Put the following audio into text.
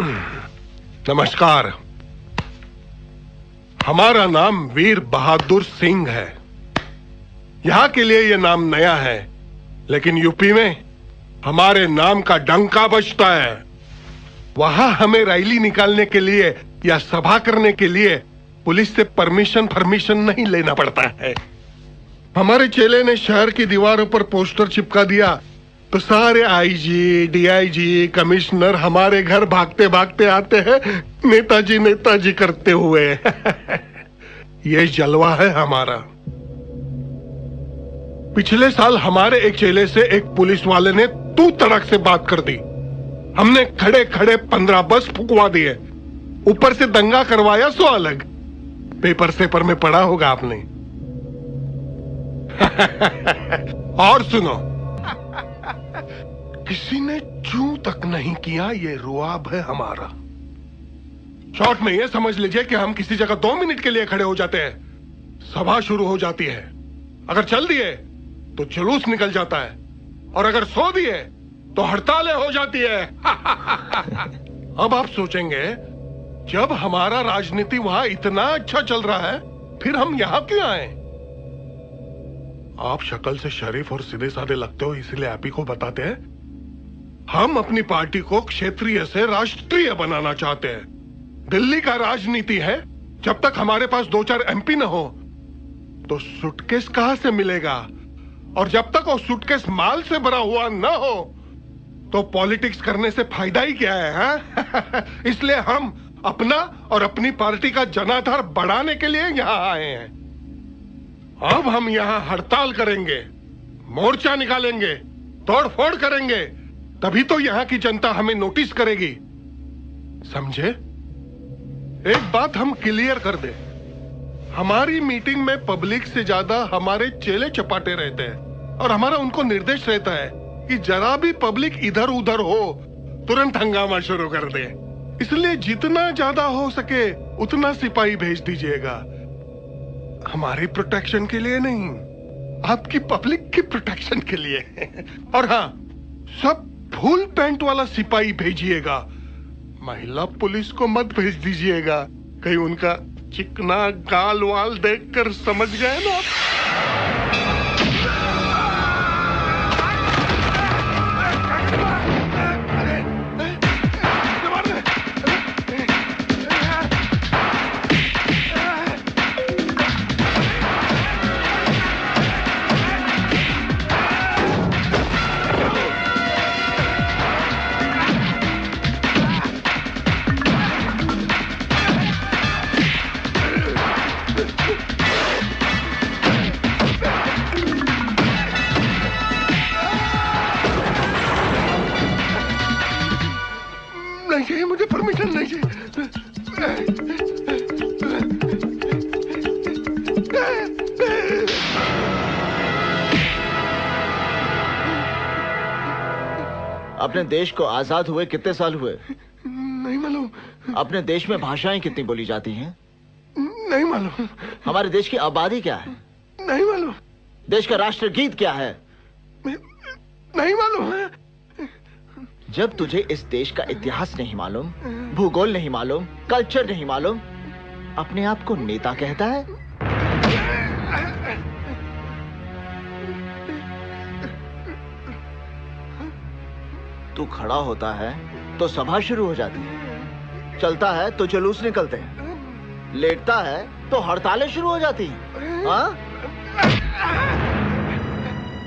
नमस्कार। हमारा नाम वीर बहादुर सिंह है। यहां के लिए यह नाम नया है, लेकिन यूपी में हमारे नाम का डंका बजता है। वहां हमें रैली निकालने के लिए या सभा करने के लिए पुलिस से परमिशन नहीं लेना पड़ता है। हमारे चेले ने शहर की दीवारों पर पोस्टर चिपका दिया तो सारे आईजी, डीआईजी, कमिश्नर हमारे घर भागते भागते आते हैं, नेताजी नेताजी करते हुए। ये जलवा है हमारा। पिछले साल हमारे एक चेले से एक पुलिस वाले ने तू तड़क से बात कर दी। हमने खड़े खड़े 15 बस फुकवा दिए, ऊपर से दंगा करवाया सो अलग। पेपर में पढ़ा होगा आपने। और सुनो, किसी ने चू तक नहीं किया, ये रुआब है हमारा। शॉर्ट में ये समझ लीजिए कि हम किसी जगह 2 मिनट के लिए खड़े हो जाते हैं, सभा शुरू हो जाती है। अगर चल दिए तो जुलूस निकल जाता है, और अगर सो दिए तो हड़तालें हो जाती है। अब आप सोचेंगे, जब हमारा राजनीति वहां इतना अच्छा चल रहा है, फिर हम यहां क्यों आए? आप शक्ल से शरीफ और सीधे साधे लगते हो, इसलिए आप ही को बताते हैं। हम अपनी पार्टी को क्षेत्रीय से राष्ट्रीय बनाना चाहते हैं। दिल्ली का राजनीति है, जब तक हमारे पास 2-4 एमपी न हो तो सूटकेस कहां से मिलेगा, और जब तक वो सूटकेस माल से भरा हुआ न हो तो पॉलिटिक्स करने से फायदा ही क्या है, हा? इसलिए हम अपना और अपनी पार्टी का जनाधार बढ़ाने के लिए यहां आए हैं। अब हम यहां हड़ताल करेंगे, मोर्चा निकालेंगे, तोड़फोड़ करेंगे, तभी तो यहां की जनता हमें नोटिस करेगी। समझे? एक बात हम क्लियर कर दें, हमारी मीटिंग में पब्लिक से ज्यादा हमारे चेले चपाटे रहते हैं, और हमारा उनको निर्देश रहता है कि जरा भी पब्लिक इधर उधर हो तुरंत हंगामा शुरू कर दे। इसलिए जितना ज्यादा हो सके उतना सिपाही भेज दीजिएगा। हमारी प्रोटेक्शन के लिए नहीं, आपकी पब्लिक की प्रोटेक्शन के लिए। और हाँ, सब फुल पैंट वाला सिपाही भेजिएगा। महिला पुलिस को मत भेज दीजिएगा, कहीं उनका चिकना गाल वाल देखकर समझ गए ना। नहीं चाहिए मुझे, परमिशन नहीं चाहिए। अपने देश को आजाद हुए कितने साल हुए? नहीं मालूम। अपने देश में भाषाएं कितनी बोली जाती हैं? नहीं मालूम। हमारे देश की आबादी क्या है? नहीं मालूम। देश का राष्ट्रगीत क्या है? नहीं मालूम है। जब तुझे इस देश का इतिहास नहीं मालूम, भूगोल नहीं मालूम, कल्चर नहीं मालूम, अपने आप को नेता कहता है? तू खड़ा होता है तो सभा शुरू हो जाती है, चलता है तो जुलूस निकलते हैं, लेटता है तो हड़तालें शुरू हो जाती हैं। हाँ?